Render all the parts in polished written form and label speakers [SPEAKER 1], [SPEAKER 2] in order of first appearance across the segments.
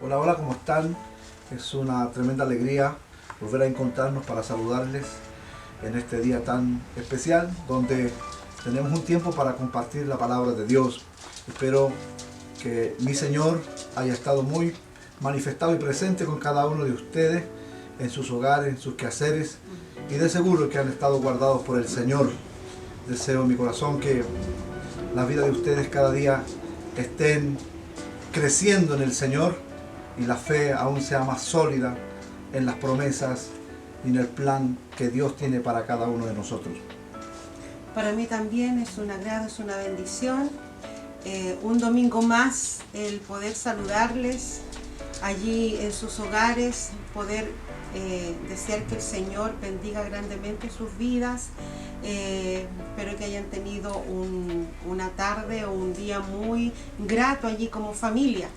[SPEAKER 1] Hola, hola, ¿cómo están? Es una tremenda alegría volver a encontrarnos para saludarles en este día tan especial, donde tenemos un tiempo para compartir la palabra de Dios. Espero que mi Señor haya estado muy manifestado y presente con cada uno de ustedes en sus hogares, en sus quehaceres, y de seguro que han estado guardados por el Señor. Deseo en mi corazón que la vida de ustedes cada día estén creciendo en el Señor y la fe aún sea más sólida en las promesas y en el plan que Dios tiene para cada uno de nosotros.
[SPEAKER 2] Para mí también es un agrado, es una bendición. Un domingo más el poder saludarles allí en sus hogares, poder desear que el Señor bendiga grandemente sus vidas. Espero que hayan tenido una tarde o un día muy grato allí como familia.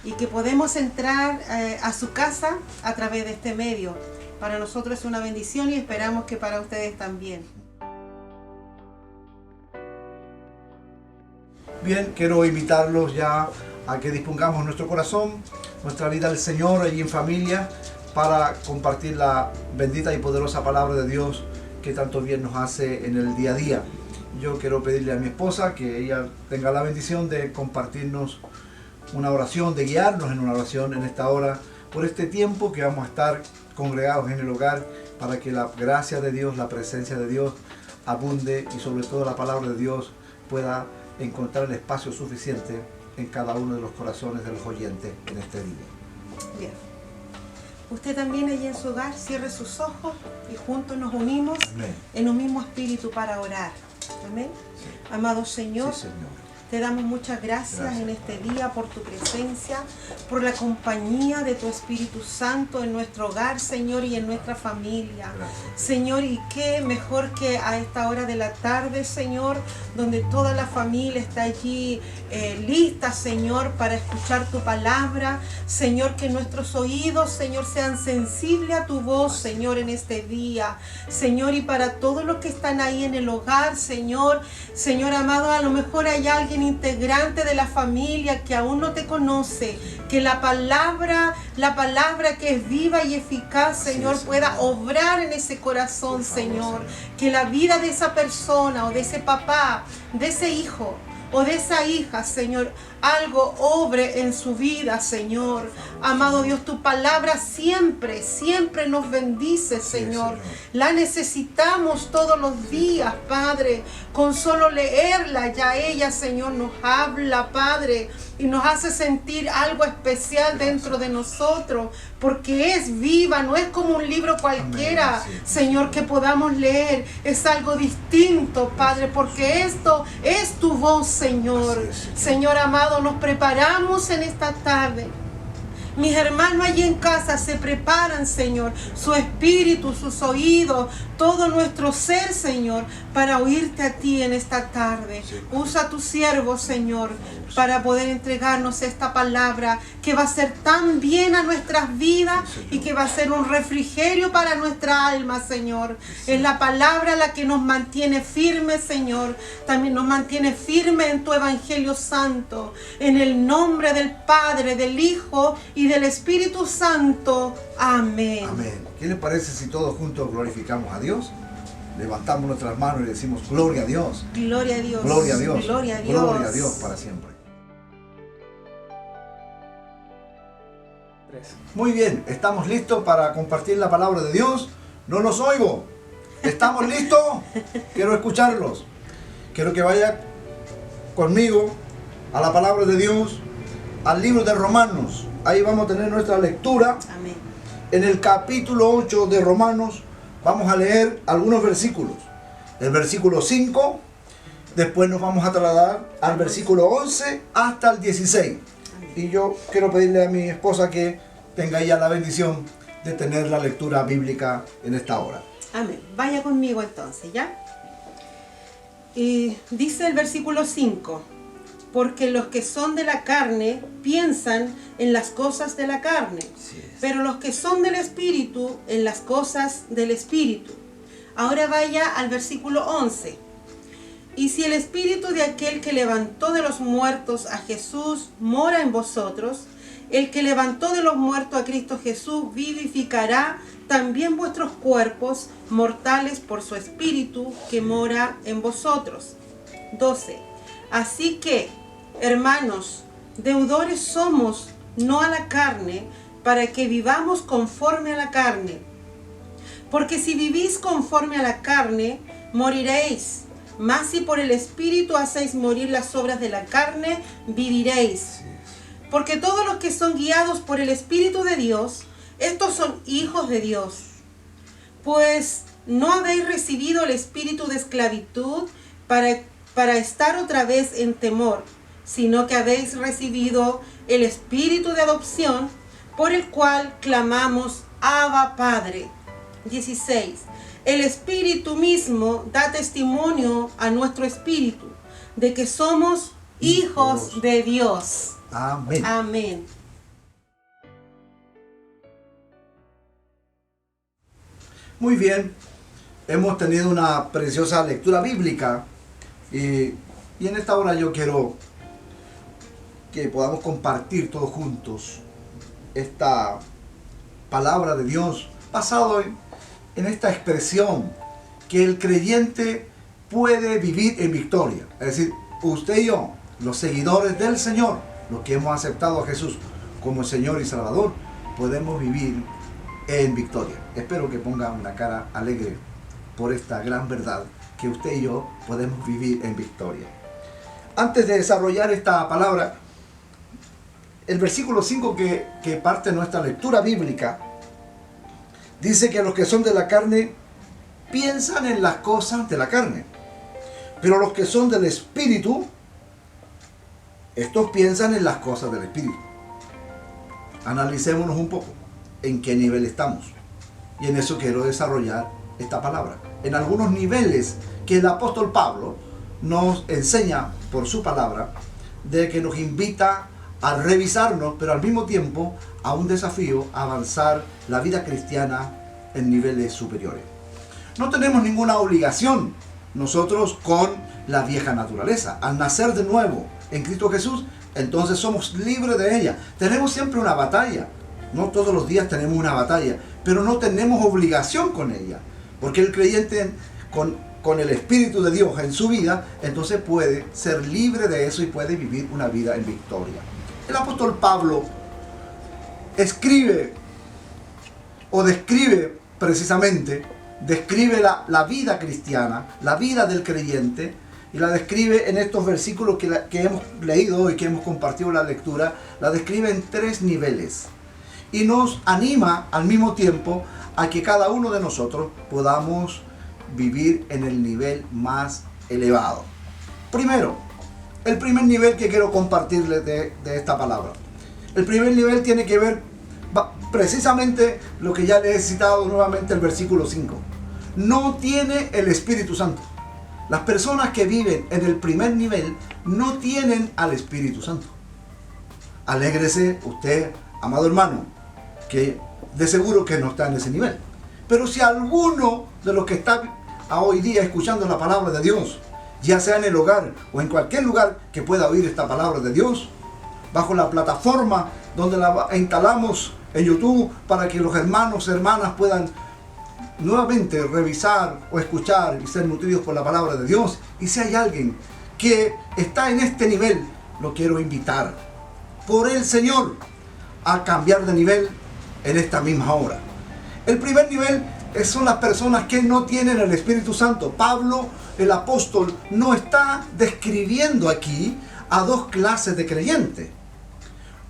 [SPEAKER 2] Y que podemos entrar a su casa a través de este medio. Para nosotros es una bendición y esperamos que para ustedes también.
[SPEAKER 1] Bien, quiero invitarlos ya a que dispongamos nuestro corazón, nuestra vida al Señor allí en familia, para compartir la bendita y poderosa palabra de Dios que tanto bien nos hace en el día a día. Yo quiero pedirle a mi esposa que ella tenga la bendición de compartirnos una oración, de guiarnos en una oración en esta hora, por este tiempo que vamos a estar congregados en el hogar, para que la gracia de Dios, la presencia de Dios abunde y sobre todo la palabra de Dios pueda encontrar el espacio suficiente en cada uno de los corazones de los oyentes en este día.
[SPEAKER 2] Bien. Usted también allí en su hogar cierre sus ojos y juntos nos unimos.
[SPEAKER 1] Amén.
[SPEAKER 2] En un mismo espíritu para orar. Amén.
[SPEAKER 1] Sí.
[SPEAKER 2] Amado Señor,
[SPEAKER 1] Sí, Señor.
[SPEAKER 2] te damos muchas gracias en este día por tu presencia, por la compañía de tu Espíritu Santo en nuestro hogar, Señor, y en nuestra familia.
[SPEAKER 1] Gracias.
[SPEAKER 2] Señor, y qué mejor que a esta hora de la tarde, Señor, donde toda la familia está allí lista, Señor, para escuchar tu palabra. Señor, que nuestros oídos, Señor, sean sensibles a tu voz, Señor, en este día. Señor, y para todos los que están ahí en el hogar, Señor, Señor amado, a lo mejor hay alguien integrante de la familia que aún no te conoce, que la palabra que es viva y eficaz, Señor, pueda obrar en ese corazón, Señor, que la vida de esa persona o de ese papá, de ese hijo o de esa hija, Señor, algo obre en su vida, Señor. Amado Dios, tu palabra siempre, siempre nos bendice, Señor. La necesitamos todos los días, Padre. Con solo leerla, ya ella, Señor, nos habla, Padre, y nos hace sentir algo especial dentro de nosotros, porque es viva, no es como un libro cualquiera, Señor, que podamos leer. Es algo distinto, Padre, porque esto es tu voz, Señor. Señor amado, nos preparamos en esta tarde. Mis hermanos allí en casa se preparan, Señor, su espíritu, sus oídos, todo nuestro ser, Señor, para oírte a ti en esta tarde. Usa a tu siervo, Señor, para poder entregarnos esta palabra que va a ser tan bien a nuestras vidas y que va a ser un refrigerio para nuestra alma, Señor. Es la palabra la que nos mantiene firmes, Señor. También nos mantiene firmes en tu Evangelio Santo. En el nombre del Padre, del Hijo y del Espíritu Santo. Amén.
[SPEAKER 1] Amén. ¿Qué les parece si todos juntos glorificamos a Dios? Levantamos nuestras manos y decimos gloria a Dios.
[SPEAKER 2] Gloria a Dios.
[SPEAKER 1] Gloria a Dios.
[SPEAKER 2] Gloria a Dios.
[SPEAKER 1] Gloria a Dios para siempre. Muy bien, estamos listos para compartir la palabra de Dios. No los oigo. ¿Estamos listos? Quiero escucharlos. Quiero que vaya conmigo a la palabra de Dios, al libro de Romanos. Ahí vamos a tener nuestra lectura.
[SPEAKER 2] Amén.
[SPEAKER 1] En el capítulo 8 de Romanos vamos a leer algunos versículos. El versículo 5, después nos vamos a trasladar al versículo 11 hasta el 16. Y yo quiero pedirle a mi esposa que tenga ya la bendición de tener la lectura bíblica en esta hora.
[SPEAKER 2] Amén. Vaya conmigo entonces, ¿ya? Y dice el versículo 5. Porque los que son de la carne piensan en las cosas de la carne, pero los que son del Espíritu en las cosas del Espíritu. Ahora vaya al versículo 11. Y si el Espíritu de aquel que levantó de los muertos a Jesús mora en vosotros, el que levantó de los muertos a Cristo Jesús vivificará también vuestros cuerpos mortales por su Espíritu que mora en vosotros. 12. Así que, hermanos, deudores somos, no a la carne, para que vivamos conforme a la carne. Porque si vivís conforme a la carne, moriréis. Mas si por el Espíritu hacéis morir las obras de la carne, viviréis. Porque todos los que son guiados por el Espíritu de Dios, estos son hijos de Dios. Pues no habéis recibido el espíritu de esclavitud para estar otra vez en temor, sino que habéis recibido el espíritu de adopción, por el cual clamamos, Abba, Padre. 16. El Espíritu mismo da testimonio a nuestro espíritu de que somos hijos de Dios.
[SPEAKER 1] Amén.
[SPEAKER 2] Amén.
[SPEAKER 1] Muy bien, hemos tenido una preciosa lectura bíblica y en esta hora yo quiero que podamos compartir todos juntos esta palabra de Dios basado en esta expresión que el creyente puede vivir en victoria. Es decir, usted y yo, los seguidores del Señor, los que hemos aceptado a Jesús como Señor y Salvador, podemos vivir en victoria. Espero que pongan una cara alegre por esta gran verdad, que usted y yo podemos vivir en victoria. Antes de desarrollar esta palabra, el versículo 5 que parte de nuestra lectura bíblica dice que los que son de la carne piensan en las cosas de la carne, pero los que son del Espíritu, estos piensan en las cosas del Espíritu. Analicémonos un poco en qué nivel estamos, y en eso quiero desarrollar esta palabra. En algunos niveles que el apóstol Pablo nos enseña por su palabra, de que nos invita a revisarnos, pero al mismo tiempo a un desafío a avanzar la vida cristiana en niveles superiores. No tenemos ninguna obligación nosotros con la vieja naturaleza. Al nacer de nuevo en Cristo Jesús, entonces somos libres de ella. Tenemos siempre una batalla. No todos los días tenemos una batalla, pero no tenemos obligación con ella. Porque el creyente con el Espíritu de Dios en su vida, entonces puede ser libre de eso y puede vivir una vida en victoria. El apóstol Pablo escribe o describe precisamente, describe la vida cristiana, la vida del creyente, y la describe en estos versículos que hemos leído hoy, que hemos compartido la lectura, la describe en 3 niveles. Y nos anima al mismo tiempo a que cada uno de nosotros podamos vivir en el nivel más elevado. Primero, el primer nivel que quiero compartirles de esta palabra. El primer nivel tiene que ver precisamente lo que ya les he citado nuevamente, el versículo 5. No tiene el Espíritu Santo. Las personas que viven en el primer nivel no tienen al Espíritu Santo. Alégrese usted, amado hermano, que de seguro que no está en ese nivel. Pero si alguno de los que está hoy día escuchando la palabra de Dios, ya sea en el hogar o en cualquier lugar que pueda oír esta palabra de Dios, bajo la plataforma donde la instalamos en YouTube para que los hermanos y hermanas puedan nuevamente revisar o escuchar y ser nutridos por la palabra de Dios. Y si hay alguien que está en este nivel, lo quiero invitar por el Señor a cambiar de nivel en esta misma hora. El primer nivel son las personas que no tienen el Espíritu Santo. Pablo, el apóstol, no está describiendo aquí a 2 clases de creyentes,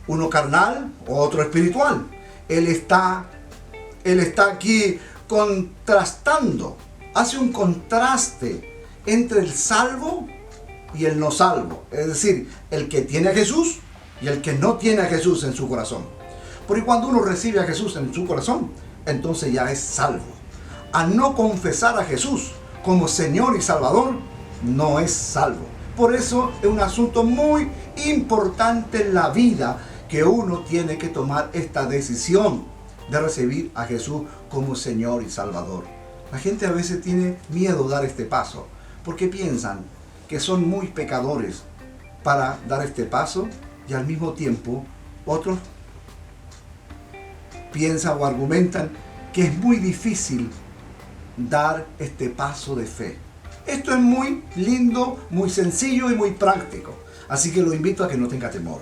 [SPEAKER 1] uno carnal o otro espiritual. Él está aquí contrastando, hace un contraste entre el salvo y el no salvo, es decir, el que tiene a Jesús y el que no tiene a Jesús en su corazón. Porque cuando uno recibe a Jesús en su corazón, entonces ya es salvo. Al no confesar a Jesús como Señor y Salvador, no es salvo. Por eso es un asunto muy importante en la vida, que uno tiene que tomar esta decisión de recibir a Jesús como Señor y Salvador. La gente a veces tiene miedo de dar este paso, porque piensan que son muy pecadores para dar este paso, y al mismo tiempo otros piensan o argumentan que es muy difícil dar este paso de fe. Esto es muy lindo, muy sencillo y muy práctico. Así que lo invito a que no tenga temor,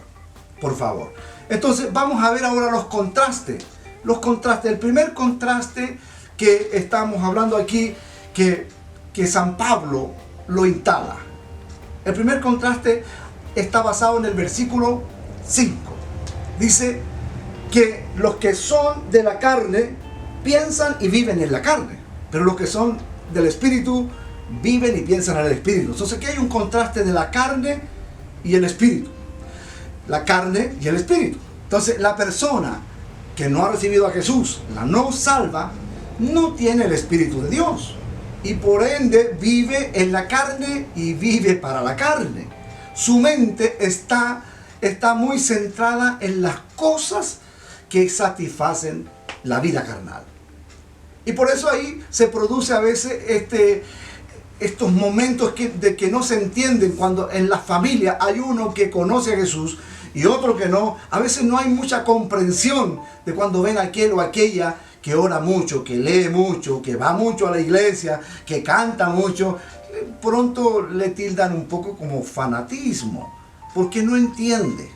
[SPEAKER 1] por favor. Entonces vamos a ver ahora los contrastes. Los contrastes. El primer contraste que estamos hablando aquí, que San Pablo lo instala. El primer contraste está basado en el versículo 5. Dice que los que son de la carne piensan y viven en la carne, pero los que son del Espíritu viven y piensan en el Espíritu. Entonces aquí hay un contraste de la carne y el Espíritu. La carne y el Espíritu. Entonces la persona que no ha recibido a Jesús, la no salva, no tiene el Espíritu de Dios. Y por ende vive en la carne y vive para la carne. Su mente está muy centrada en las cosas que satisfacen la vida carnal. Y por eso ahí se produce a veces estos momentos de que no se entienden, cuando en la familia hay uno que conoce a Jesús y otro que no. A veces no hay mucha comprensión de cuando ven a aquel o aquella que ora mucho, que lee mucho, que va mucho a la iglesia, que canta mucho. Pronto le tildan un poco como fanatismo, porque no entiende.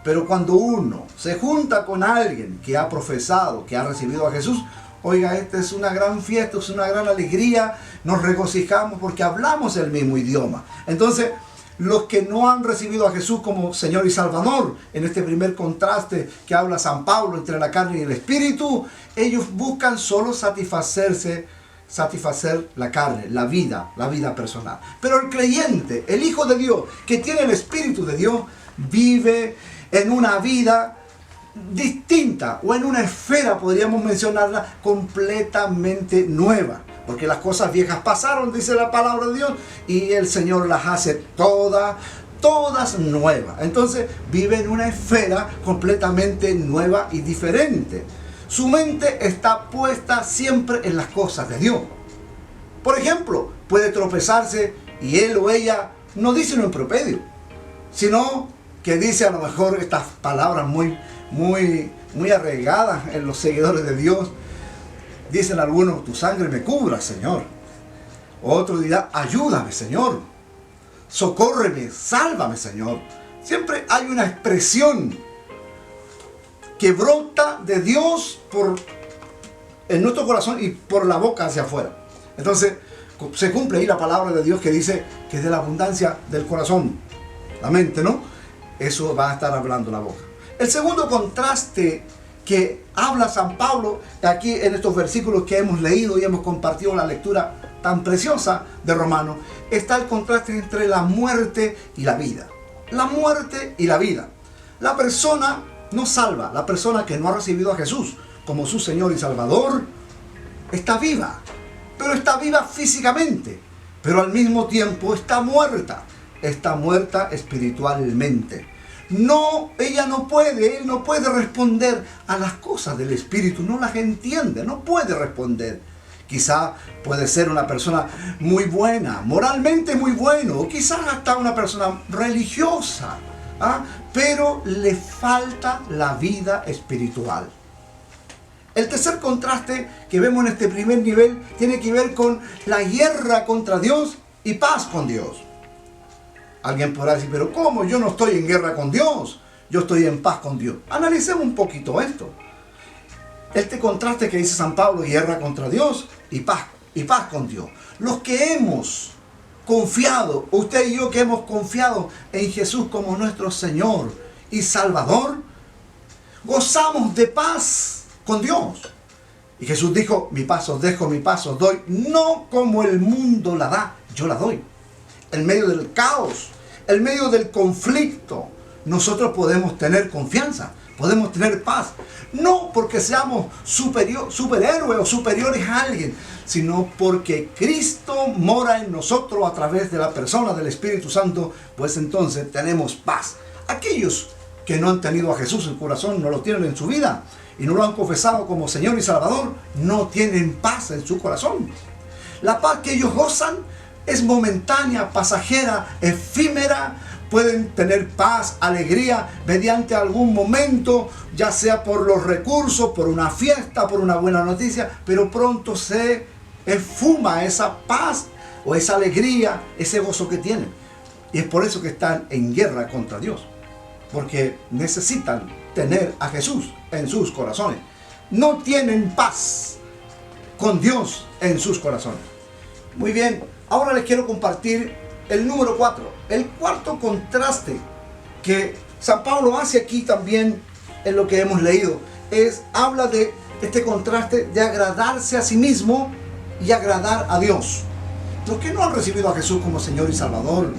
[SPEAKER 1] Pero cuando uno se junta con alguien que ha profesado, que ha recibido a Jesús, oiga, esta es una gran fiesta, es una gran alegría, nos regocijamos porque hablamos el mismo idioma. Entonces, los que no han recibido a Jesús como Señor y Salvador, en este primer contraste que habla San Pablo entre la carne y el Espíritu, ellos buscan solo satisfacer la carne, la vida personal. Pero el creyente, el Hijo de Dios, que tiene el Espíritu de Dios, vive en una vida distinta, o en una esfera, podríamos mencionarla, completamente nueva. Porque las cosas viejas pasaron, dice la palabra de Dios, y el Señor las hace todas nuevas. Entonces vive en una esfera completamente nueva y diferente. Su mente está puesta siempre en las cosas de Dios. Por ejemplo, puede tropezarse y él o ella no dice un improperio, sino que dice a lo mejor estas palabras muy arraigadas en los seguidores de Dios. Dicen algunos, tu sangre me cubra, Señor. Otro dirá, ayúdame, Señor. Socórreme, sálvame, Señor. Siempre hay una expresión que brota de Dios en nuestro corazón y por la boca hacia afuera. Entonces, se cumple ahí la palabra de Dios que dice que es de la abundancia del corazón, la mente, ¿no? Eso va a estar hablando la boca. El segundo contraste que habla San Pablo aquí en estos versículos que hemos leído y hemos compartido la lectura tan preciosa de Romanos, está el contraste entre la muerte y la vida. La muerte y la vida. La persona no salva, la persona que no ha recibido a Jesús como su Señor y Salvador, está viva, pero está viva físicamente, pero al mismo tiempo está muerta espiritualmente. No, él no puede responder a las cosas del Espíritu, no las entiende, no puede responder. Quizá puede ser una persona muy buena, moralmente muy bueno, o quizás hasta una persona religiosa, pero le falta la vida espiritual. El tercer contraste que vemos en este primer nivel tiene que ver con la guerra contra Dios y paz con Dios. Alguien podrá decir, pero ¿cómo? Yo no estoy en guerra con Dios, yo estoy en paz con Dios. Analicemos un poquito esto. Este contraste que dice San Pablo, guerra contra Dios y paz con Dios. Los que hemos confiado, usted y yo que hemos confiado en Jesús como nuestro Señor y Salvador, gozamos de paz con Dios. Y Jesús dijo, mi paz os dejo, mi paz os doy, no como el mundo la da, yo la doy. En medio del caos, en medio del conflicto, nosotros podemos tener confianza, podemos tener paz. No porque seamos superhéroes o superiores a alguien, sino porque Cristo mora en nosotros a través de la persona del Espíritu Santo, pues entonces tenemos paz. Aquellos que no han tenido a Jesús en su corazón, no lo tienen en su vida y no lo han confesado como Señor y Salvador, no tienen paz en su corazón. La paz que ellos gozan es momentánea, pasajera, efímera, pueden tener paz, alegría mediante algún momento, ya sea por los recursos, por una fiesta, por una buena noticia, pero pronto se esfuma esa paz o esa alegría, ese gozo que tienen. Y es por eso que están en guerra contra Dios, porque necesitan tener a Jesús en sus corazones. No tienen paz con Dios en sus corazones. Muy bien, ahora les quiero compartir el número 4, el cuarto contraste que San Pablo hace aquí también en lo que hemos leído. Habla de este contraste de agradarse a sí mismo y agradar a Dios. Los que no han recibido a Jesús como Señor y Salvador,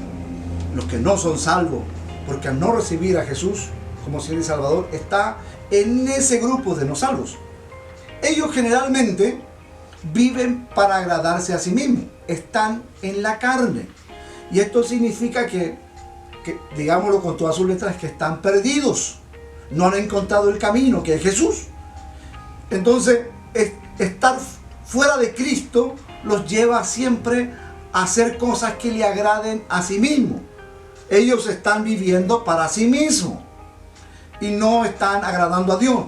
[SPEAKER 1] los que no son salvos, porque al no recibir a Jesús como Señor y Salvador, está en ese grupo de no salvos. Ellos generalmente viven para agradarse a sí mismos, están en la carne. Y esto significa que digámoslo con todas sus letras, que están perdidos. No han encontrado el camino, que es Jesús. Entonces, estar fuera de Cristo los lleva siempre a hacer cosas que le agraden a sí mismo. Ellos están viviendo para sí mismos y no están agradando a Dios.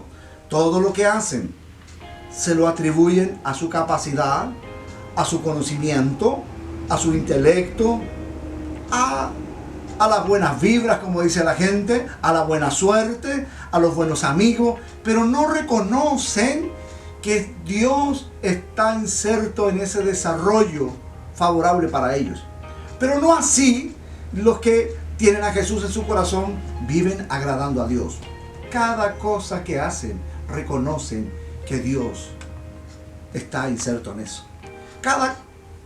[SPEAKER 1] Todo lo que hacen se lo atribuyen a su capacidad, a su conocimiento, a su intelecto, a las buenas vibras, como dice la gente, a la buena suerte, a los buenos amigos, pero no reconocen que Dios está inserto en ese desarrollo favorable para ellos. Pero no así los que tienen a Jesús en su corazón, viven agradando a Dios. Cada cosa que hacen, reconocen que Dios está inserto en eso. Cada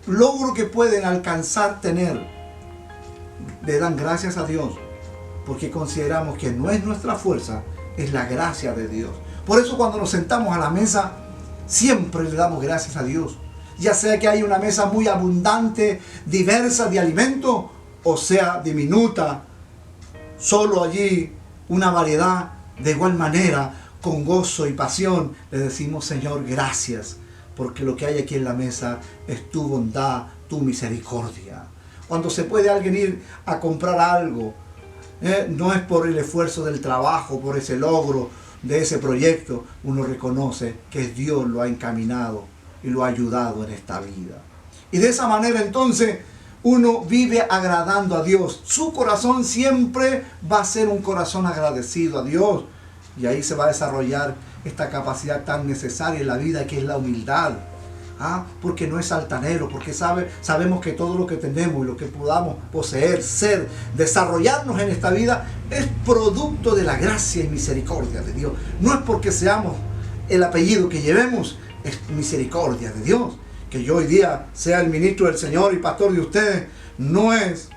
[SPEAKER 1] logro que pueden alcanzar tener, le dan gracias a Dios, porque consideramos que no es nuestra fuerza, es la gracia de Dios. Por eso cuando nos sentamos a la mesa, siempre le damos gracias a Dios. Ya sea que hay una mesa muy abundante, diversa de alimentos, o sea diminuta, solo allí una variedad, de igual manera, con gozo y pasión, le decimos: Señor, gracias, porque lo que hay aquí en la mesa es tu bondad, tu misericordia. Cuando se puede alguien ir a comprar algo, no es por el esfuerzo del trabajo, por ese logro de ese proyecto, uno reconoce que Dios lo ha encaminado y lo ha ayudado en esta vida. Y de esa manera entonces uno vive agradando a Dios. Su corazón siempre va a ser un corazón agradecido a Dios. Y ahí se va a desarrollar esta capacidad tan necesaria en la vida, que es la humildad. Porque no es altanero, porque sabemos que todo lo que tenemos y lo que podamos poseer, ser, desarrollarnos en esta vida es producto de la gracia y misericordia de Dios. No es porque seamos el apellido que llevemos, es misericordia de Dios. Que yo hoy día sea el ministro del Señor y pastor de ustedes, no es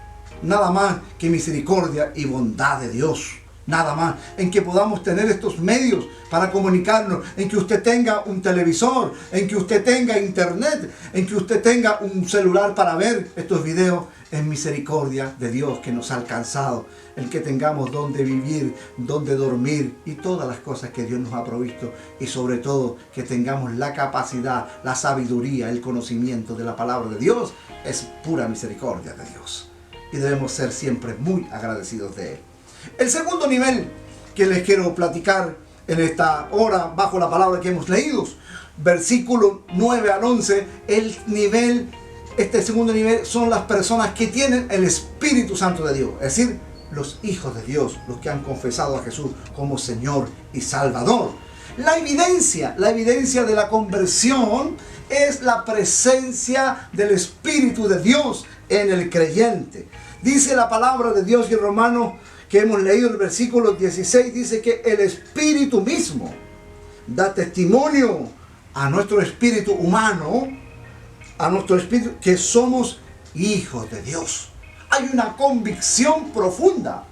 [SPEAKER 1] nada más que misericordia y bondad de Dios. Nada más. En que podamos tener estos medios para comunicarnos, en que usted tenga un televisor, en que usted tenga internet, en que usted tenga un celular para ver estos videos, es misericordia de Dios que nos ha alcanzado. El que tengamos donde vivir, donde dormir y todas las cosas que Dios nos ha provisto, y sobre todo que tengamos la capacidad, la sabiduría, el conocimiento de la palabra de Dios, es pura misericordia de Dios. Y debemos ser siempre muy agradecidos de Él. El segundo nivel que les quiero platicar en esta hora, bajo la palabra que hemos leído, versículo 9 al 11, este segundo nivel son las personas que tienen el Espíritu Santo de Dios, es decir, los hijos de Dios, los que han confesado a Jesús como Señor y Salvador. La evidencia de la conversión es la presencia del Espíritu de Dios en el creyente. Dice la palabra de Dios en Romanos, que hemos leído el versículo 16, dice que el Espíritu mismo da testimonio a nuestro espíritu humano, a nuestro espíritu, que somos hijos de Dios. Hay una convicción profunda.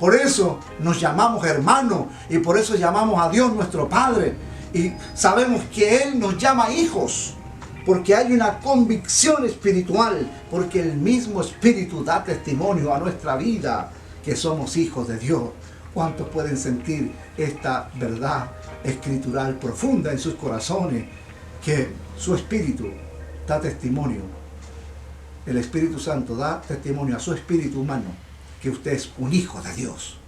[SPEAKER 1] Por eso nos llamamos hermanos y por eso llamamos a Dios nuestro Padre. Y sabemos que Él nos llama hijos, porque hay una convicción espiritual, porque el mismo Espíritu da testimonio a nuestra vida que somos hijos de Dios. ¿Cuántos pueden sentir esta verdad escritural profunda en sus corazones? Que su espíritu da testimonio. El Espíritu Santo da testimonio a su espíritu humano que usted es un hijo de Dios.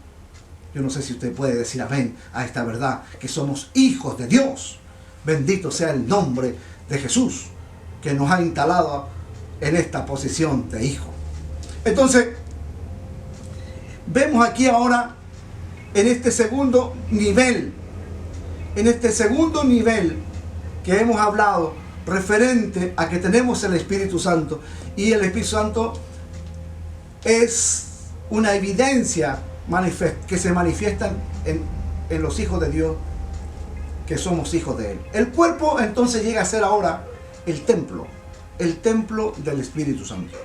[SPEAKER 1] Yo no sé si usted puede decir amén a esta verdad, que somos hijos de Dios. Bendito sea el nombre de Jesús, que nos ha instalado en esta posición de hijo. Entonces, vemos aquí ahora, en este segundo nivel, que hemos hablado, referente a que tenemos el Espíritu Santo, y el Espíritu Santo es una evidencia que se manifiesta en los hijos de Dios, que somos hijos de Él. El cuerpo entonces llega a ser ahora el templo del Espíritu Santo.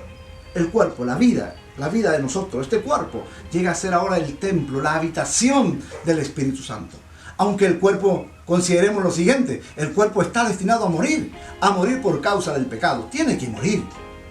[SPEAKER 1] El cuerpo, la vida de nosotros, este cuerpo llega a ser ahora el templo, la habitación del Espíritu Santo. Aunque el cuerpo, consideremos lo siguiente, el cuerpo está destinado a morir por causa del pecado. Tiene que morir.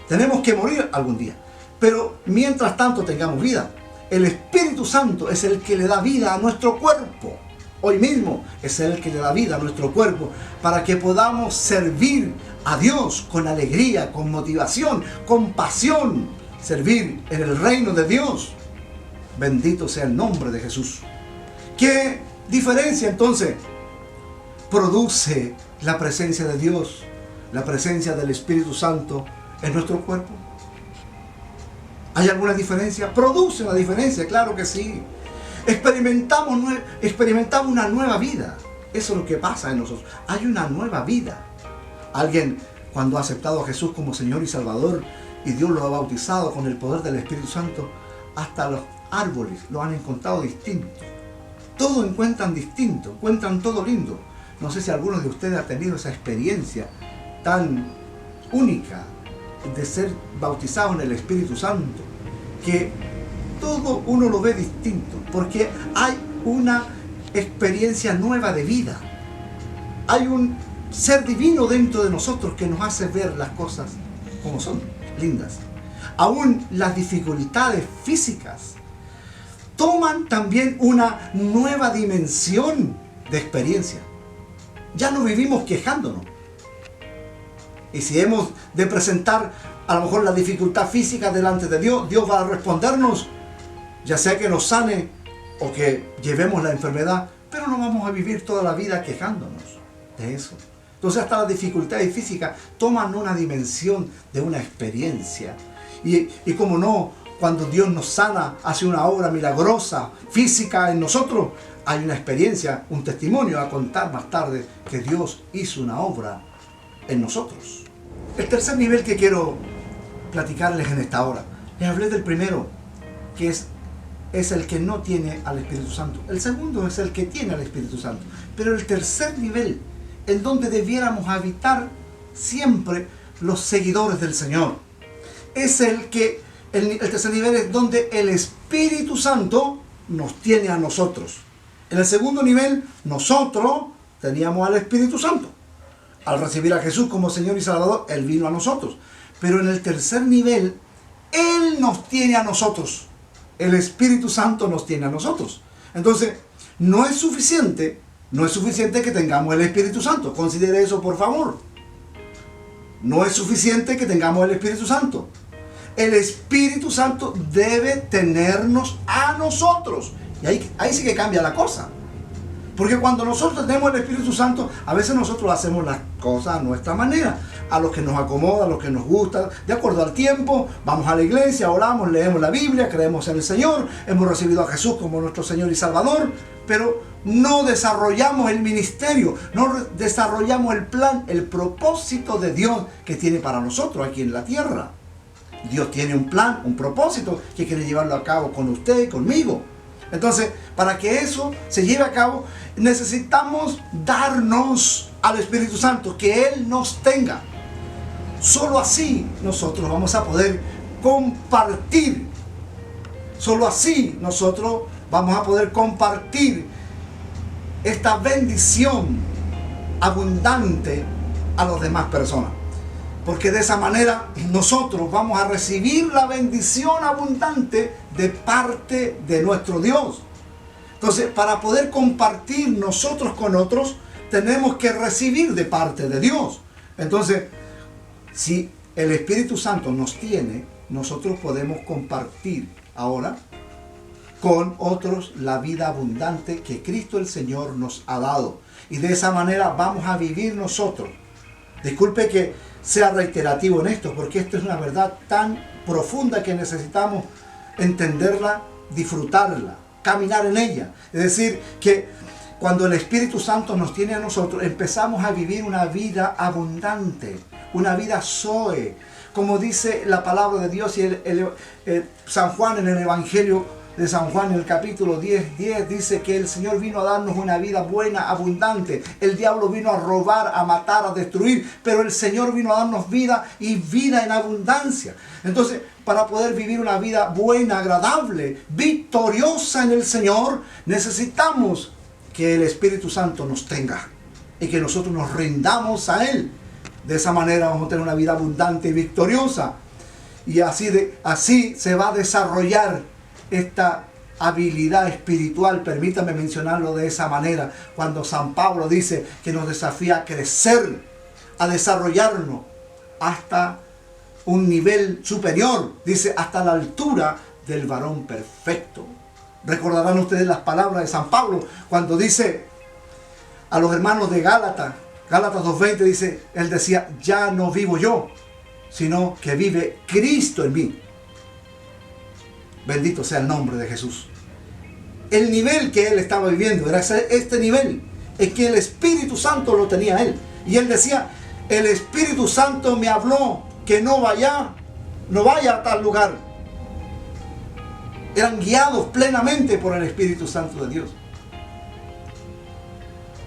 [SPEAKER 1] Tenemos que morir algún día. Pero mientras tanto tengamos vida. El Espíritu Santo es el que le da vida a nuestro cuerpo. Hoy mismo es el que le da vida a nuestro cuerpo para que podamos servir a Dios con alegría, con motivación, con pasión. Servir en el reino de Dios. Bendito sea el nombre de Jesús. ¿Qué diferencia entonces produce la presencia de Dios, la presencia del Espíritu Santo en nuestro cuerpo? ¿Hay alguna diferencia? ¿Produce una diferencia? Claro que sí. Experimentamos una nueva vida. Eso es lo que pasa en nosotros. Hay una nueva vida. Alguien, cuando ha aceptado a Jesús como Señor y Salvador, y Dios lo ha bautizado con el poder del Espíritu Santo, hasta los árboles lo han encontrado distinto. Todo encuentran distinto, encuentran todo lindo. No sé si algunos de ustedes han tenido esa experiencia tan única de ser bautizado en el Espíritu Santo, que todo uno lo ve distinto, porque hay una experiencia nueva de vida. Hay un ser divino dentro de nosotros que nos hace ver las cosas como son, lindas. Aún las dificultades físicas toman también una nueva dimensión de experiencia. Ya no vivimos quejándonos. Y si hemos de presentar a lo mejor la dificultad física delante de Dios, Dios va a respondernos, ya sea que nos sane o que llevemos la enfermedad, pero no vamos a vivir toda la vida quejándonos de eso. Entonces hasta las dificultades físicas toman una dimensión de una experiencia. Y como no, cuando Dios nos sana, hace una obra milagrosa, física en nosotros, hay una experiencia, un testimonio a contar más tarde que Dios hizo una obra en nosotros. El tercer nivel que quiero platicarles en esta hora, les hablé del primero, que es el que no tiene al Espíritu Santo. El segundo es el que tiene al Espíritu Santo. Pero el tercer nivel, en donde debiéramos habitar siempre los seguidores del Señor, es el tercer nivel es donde el Espíritu Santo nos tiene a nosotros. En el segundo nivel, nosotros teníamos al Espíritu Santo. Al recibir a Jesús como Señor y Salvador, Él vino a nosotros. Pero en el tercer nivel, Él nos tiene a nosotros. El Espíritu Santo nos tiene a nosotros. Entonces, no es suficiente que tengamos el Espíritu Santo. Considere eso, por favor. No es suficiente que tengamos el Espíritu Santo. El Espíritu Santo debe tenernos a nosotros. Y ahí sí que cambia la cosa. Porque cuando nosotros tenemos el Espíritu Santo, a veces nosotros hacemos las cosas a nuestra manera, a lo que nos acomoda, a lo que nos gusta, de acuerdo al tiempo. Vamos a la iglesia, oramos, leemos la Biblia, creemos en el Señor, hemos recibido a Jesús como nuestro Señor y Salvador, pero no desarrollamos el ministerio, no desarrollamos el plan, el propósito de Dios que tiene para nosotros aquí en la tierra. Dios tiene un plan, un propósito que quiere llevarlo a cabo con usted y conmigo. Entonces, para que eso se lleve a cabo, necesitamos darnos al Espíritu Santo, que Él nos tenga. Solo así nosotros vamos a poder compartir. Solo así nosotros vamos a poder compartir esta bendición abundante a las demás personas. Porque de esa manera nosotros vamos a recibir la bendición abundante de parte de nuestro Dios. Entonces, para poder compartir nosotros con otros, tenemos que recibir de parte de Dios. Entonces, si el Espíritu Santo nos tiene, nosotros podemos compartir ahora con otros la vida abundante que Cristo el Señor nos ha dado. Y de esa manera vamos a vivir nosotros. Disculpe que sea reiterativo en esto, porque esto es una verdad tan profunda que necesitamos entenderla, disfrutarla, caminar en ella. Es decir, que cuando el Espíritu Santo nos tiene a nosotros, empezamos a vivir una vida abundante, una vida zoe, como dice la palabra de Dios. Y San Juan en el Evangelio de San Juan, en el capítulo 10 dice que el Señor vino a darnos una vida buena, abundante. El diablo vino a robar, a matar, a destruir, pero el Señor vino a darnos vida y vida en abundancia. Entonces, para poder vivir una vida buena, agradable, victoriosa en el Señor, necesitamos que el Espíritu Santo nos tenga y que nosotros nos rindamos a Él. De esa manera vamos a tener una vida abundante y victoriosa. Y así se va a desarrollar esta habilidad espiritual. Permítame mencionarlo de esa manera. Cuando San Pablo dice que nos desafía a crecer, a desarrollarnos hasta un nivel superior, dice hasta la altura del varón perfecto. Recordarán ustedes las palabras de San Pablo cuando dice a los hermanos de Gálatas 2:20, dice, él decía, ya no vivo yo, sino que vive Cristo en mí. Bendito sea el nombre de Jesús. El nivel que él estaba viviendo era este nivel, es que el Espíritu Santo lo tenía él. Y él decía, el Espíritu Santo me habló que no vaya a tal lugar. Eran guiados plenamente por el Espíritu Santo de Dios.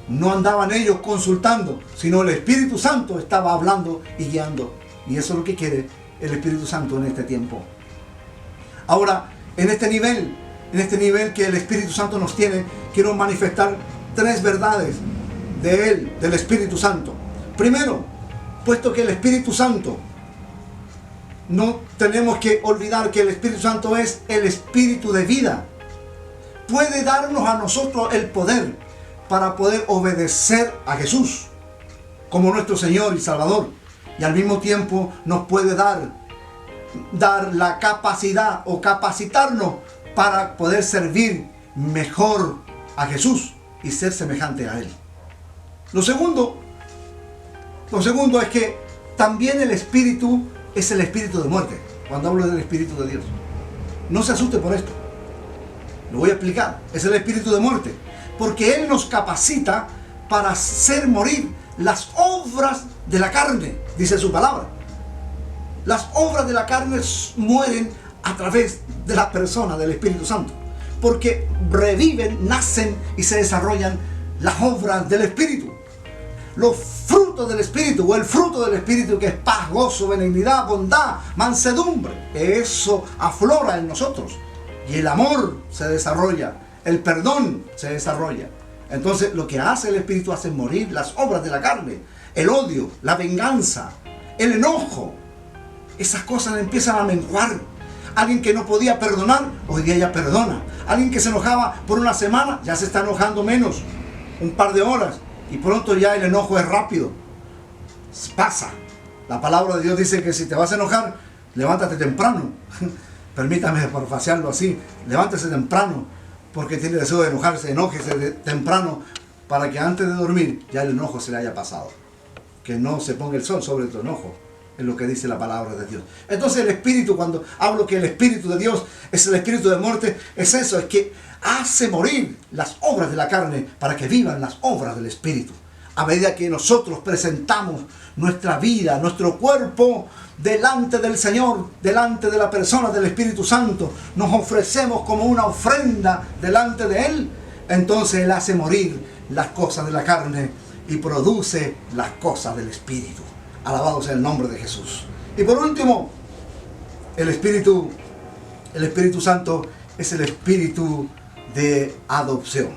[SPEAKER 1] No andaban ellos consultando, sino el Espíritu Santo estaba hablando y guiando. Y eso es lo que quiere el Espíritu Santo en este tiempo. Ahora, en este nivel que el Espíritu Santo nos tiene, quiero manifestar 3 verdades de Él, del Espíritu Santo. Primero, puesto que el Espíritu Santo, no tenemos que olvidar que el Espíritu Santo es el Espíritu de vida. Puede darnos a nosotros el poder para poder obedecer a Jesús como nuestro Señor y Salvador. Y al mismo tiempo nos puede dar la capacidad o capacitarnos para poder servir mejor a Jesús y ser semejante a Él. Lo segundo es que también el Espíritu es el espíritu de muerte. Cuando hablo del Espíritu de Dios, no se asuste por esto, lo voy a explicar. Es el espíritu de muerte porque Él nos capacita para hacer morir las obras de la carne, dice su palabra. Las obras de la carne mueren a través de la persona del Espíritu Santo, porque reviven, nacen y se desarrollan las obras del Espíritu. Los frutos del Espíritu, o el fruto del Espíritu, que es paz, gozo, benignidad, bondad, mansedumbre, eso aflora en nosotros. Y el amor se desarrolla, el perdón se desarrolla. Entonces lo que hace el Espíritu hace morir las obras de la carne, el odio, la venganza, el enojo. Esas cosas empiezan a menguar. Alguien que no podía perdonar, hoy día ya perdona. Alguien que se enojaba por una semana, ya se está enojando menos, un par de horas. Y pronto ya el enojo es rápido. Pasa. La palabra de Dios dice que si te vas a enojar, levántate temprano. Permítame parafrasearlo así. Levántese temprano, porque tiene deseo de enojarse. Enójese temprano para que antes de dormir ya el enojo se le haya pasado. Que no se ponga el sol sobre tu enojo. Es lo que dice la palabra de Dios. Entonces el Espíritu, cuando hablo que el Espíritu de Dios es el espíritu de muerte, es eso, es que hace morir las obras de la carne para que vivan las obras del Espíritu. A medida que nosotros presentamos nuestra vida, nuestro cuerpo delante del Señor, delante de la persona del Espíritu Santo, nos ofrecemos como una ofrenda delante de Él, entonces Él hace morir las cosas de la carne y produce las cosas del Espíritu. Alabado sea el nombre de Jesús. Y por último, el Espíritu Santo es el espíritu de adopción.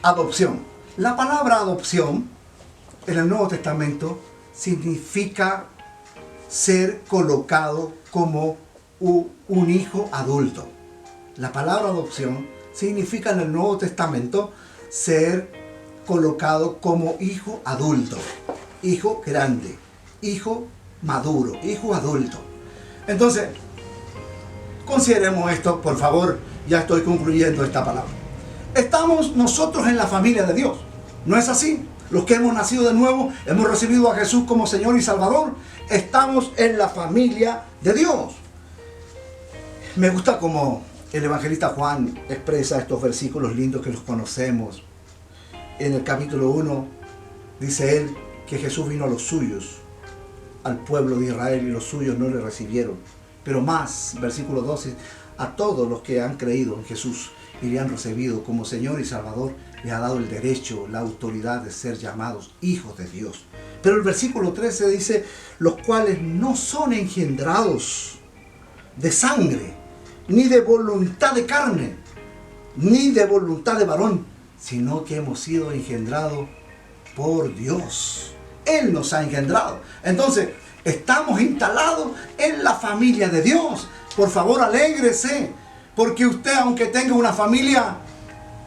[SPEAKER 1] Adopción. La palabra adopción en el Nuevo Testamento significa ser colocado como un hijo adulto. La palabra adopción significa en el Nuevo Testamento ser colocado como hijo adulto, hijo grande, hijo maduro, hijo adulto. Entonces, consideremos esto, por favor. Ya estoy concluyendo esta palabra. Estamos nosotros en la familia de Dios. ¿No es así? Los que hemos nacido de nuevo, hemos recibido a Jesús como Señor y Salvador, estamos en la familia de Dios. Me gusta como el evangelista Juan expresa estos versículos lindos que los conocemos. En el capítulo 1 dice él que Jesús vino a los suyos, al pueblo de Israel, y los suyos no le recibieron. Pero más, versículo 12, a todos los que han creído en Jesús y le han recibido como Señor y Salvador, le ha dado el derecho, la autoridad de ser llamados hijos de Dios. Pero el versículo 13 dice, los cuales no son engendrados de sangre, ni de voluntad de carne, ni de voluntad de varón, sino que hemos sido engendrados por Dios. Él nos ha engendrado. Entonces, estamos instalados en la familia de Dios. Por favor, alégrese, porque usted, aunque tenga una familia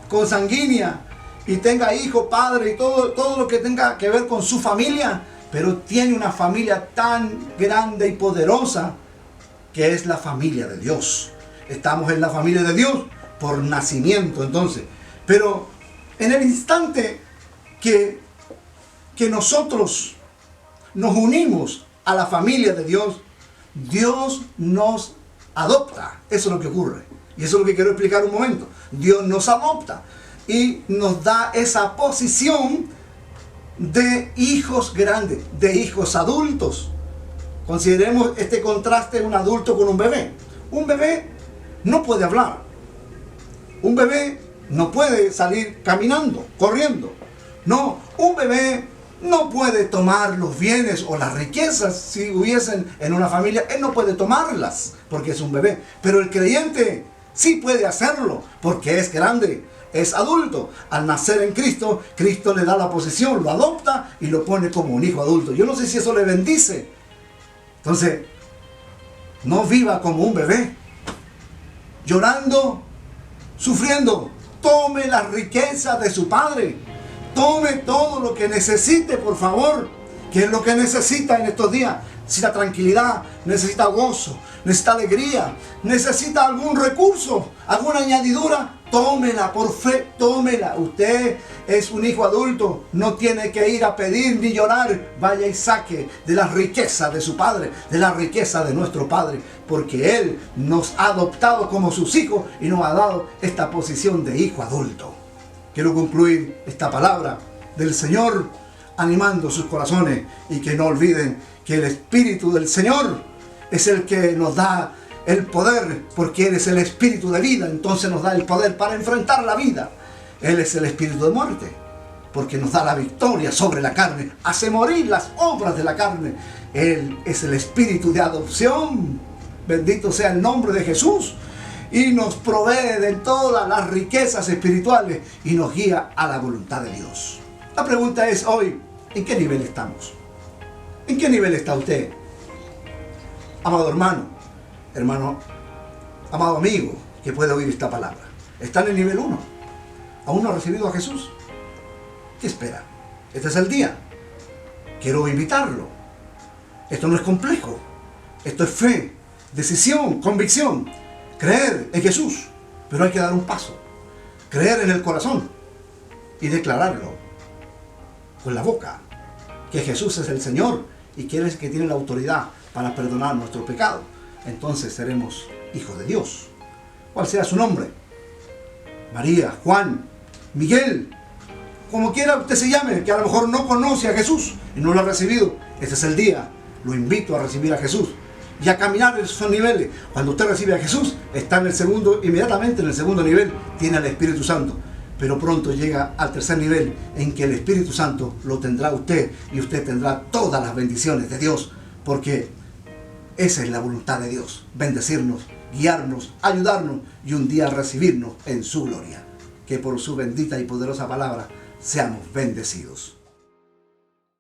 [SPEAKER 1] consanguínea y tenga hijo, padre y todo lo que tenga que ver con su familia, pero tiene una familia tan grande y poderosa que es la familia de Dios. Estamos en la familia de Dios por nacimiento, entonces. Pero en el instante que nosotros nos unimos a la familia de Dios, Dios nos adopta. Eso es lo que ocurre. Y eso es lo que quiero explicar un momento. Dios nos adopta y nos da esa posición de hijos grandes, de hijos adultos. Consideremos este contraste de un adulto con un bebé. Un bebé no puede hablar. Un bebé no puede salir caminando, corriendo. No, un bebé no puede tomar los bienes o las riquezas. Si hubiesen en una familia, él no puede tomarlas porque es un bebé. Pero el creyente sí puede hacerlo porque es grande, es adulto. Al nacer en Cristo, Cristo le da la posición, lo adopta y lo pone como un hijo adulto. Yo no sé si eso le bendice. Entonces, no viva como un bebé, llorando, sufriendo. Tome las riquezas de su Padre. Tome todo lo que necesite, por favor. ¿Qué es lo que necesita en estos días? Necesita tranquilidad, necesita gozo, necesita alegría, necesita algún recurso, alguna añadidura. Tómela por fe, tómela. Usted es un hijo adulto, no tiene que ir a pedir ni llorar. Vaya y saque de la riqueza de su Padre, de la riqueza de nuestro Padre, porque Él nos ha adoptado como sus hijos y nos ha dado esta posición de hijo adulto. Quiero concluir esta palabra del Señor animando sus corazones y que no olviden que el Espíritu del Señor es el que nos da el poder, porque Él es el Espíritu de vida. Entonces nos da el poder para enfrentar la vida. Él es el Espíritu de muerte, porque nos da la victoria sobre la carne, hace morir las obras de la carne. Él es el Espíritu de adopción, bendito sea el nombre de Jesús, y nos provee de todas las riquezas espirituales y nos guía a la voluntad de Dios. La pregunta es hoy, ¿en qué nivel estamos? ¿En qué nivel está usted? Amado hermano, amado amigo que puede oír esta palabra, ¿está en el nivel 1? ¿Aún no ha recibido a Jesús? ¿Qué espera? Este es el día. Quiero invitarlo. Esto no es complejo. Esto es fe, decisión, convicción. Creer en Jesús, pero hay que dar un paso. Creer en el corazón y declararlo con la boca, que Jesús es el Señor y que Él es el que tiene la autoridad para perdonar nuestro pecado. Entonces seremos hijos de Dios. ¿Cuál sea su nombre? María, Juan, Miguel, como quiera usted se llame, que a lo mejor no conoce a Jesús y no lo ha recibido. Este es el día. Lo invito a recibir a Jesús y a caminar en esos niveles. Cuando usted recibe a Jesús, está en el segundo, inmediatamente en el segundo nivel, tiene al Espíritu Santo. Pero pronto llega al tercer nivel, en que el Espíritu Santo lo tendrá usted y usted tendrá todas las bendiciones de Dios, porque esa es la voluntad de Dios: bendecirnos, guiarnos, ayudarnos y un día recibirnos en su gloria. Que por su bendita y poderosa palabra seamos bendecidos.